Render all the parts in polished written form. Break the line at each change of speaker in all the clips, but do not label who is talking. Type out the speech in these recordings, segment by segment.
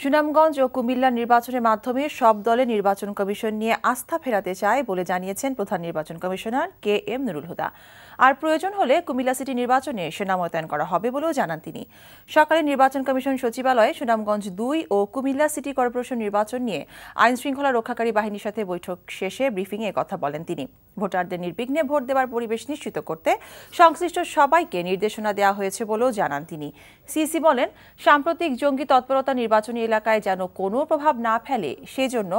সুনামগঞ্জ ও কুমিল্লা নির্বাচনের মাধ্যমে সব দলে নির্বাচন কমিশন নিয়ে আস্থা ফেরাতে চায় বলে জানিয়েছেন প্রধান নির্বাচন কমিশনার KM নুরুল হুদা। আর প্রয়োজন হলে কুমিল্লা সিটি নির্বাচনে সেনা মোতায়েন করা হবে বলেও জানান তিনি। সকালে নির্বাচন কমিশন সচিবালয়ে সুনামগঞ্জ ২ ও কুমিল্লা সিটি কর্পোরেশন নির্বাচন নিয়ে আইন শৃঙ্খলা রক্ষাকারী বাহিনীর সাথে বৈঠক শেষে ব্রিফিংয়ে কথা বলেন তিনি। ভোটারদের নির্বিঘ্নে ভোট দেওয়ার পরিবেশ নিশ্চিত করতে সংশ্লিষ্ট সবাইকে নির্দেশনা দেওয়া হয়েছে বলেও জানান তিনি। সিসি বলেন, সাম্প্রতিক জঙ্গি তৎপরতা নির্বাচনী এলাকায় যেন কোনো প্রভাব না ফেলে সেজন্য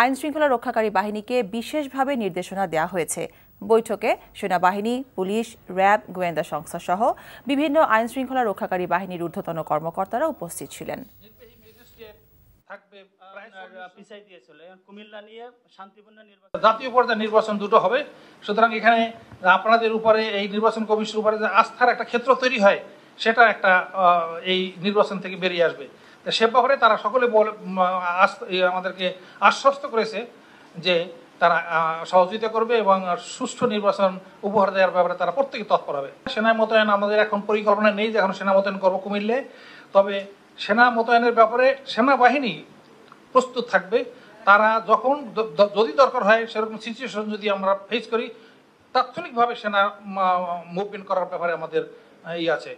আইন শৃঙ্খলা রক্ষাকারী বাহিনীকে বিশেষভাবে নির্দেশনা দেওয়া হয়েছে। বৈঠকে সেনাবাহিনী, পুলিশ, র্যাব, গোয়েন্দা সংস্থা সহ বিভিন্ন আইন শৃঙ্খলা রক্ষাকারী বাহিনীর ঊর্ধ্বতন কর্মকর্তারা উপস্থিত ছিলেন।
জাতীয় পর্যায়ে নির্বাচন দুটো হবে, সুতরাং এখানে আপনাদের উপরে এই নির্বাচন কমিশনের উপরে যে আস্থার একটা ক্ষেত্র তৈরি হয় সেটা একটা এই নির্বাচন থেকে বেরিয়ে আসবে। সে ব্যাপারে তারা সকলে আমাদেরকে আশ্বস্ত করেছে যে তারা সহযোগিতা করবে এবং সুষ্ঠু নির্বাচন উপহার দেওয়ার ব্যাপারে তারা প্রত্যেকে তৎপর হবে। সেনা মোতায়েন আমাদের এখন পরিকল্পনা নেই যে এখন সেনা মোতায়েন করবো কুমিল্লে, তবে সেনা মোতায়েনের ব্যাপারে সেনাবাহিনী প্রস্তুত থাকবে। তারা যখন যদি দরকার হয় সেরকম সিচুয়েশন যদি আমরা ফেস করি, তাৎক্ষণিকভাবে সেনা মুভমেন্ট করার ব্যাপারে আমাদের আছে।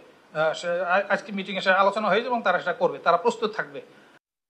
আজকে মিটিংয়ে আলোচনা হয়েছে এবং তারা সেটা করবে, তারা প্রস্তুত থাকবে।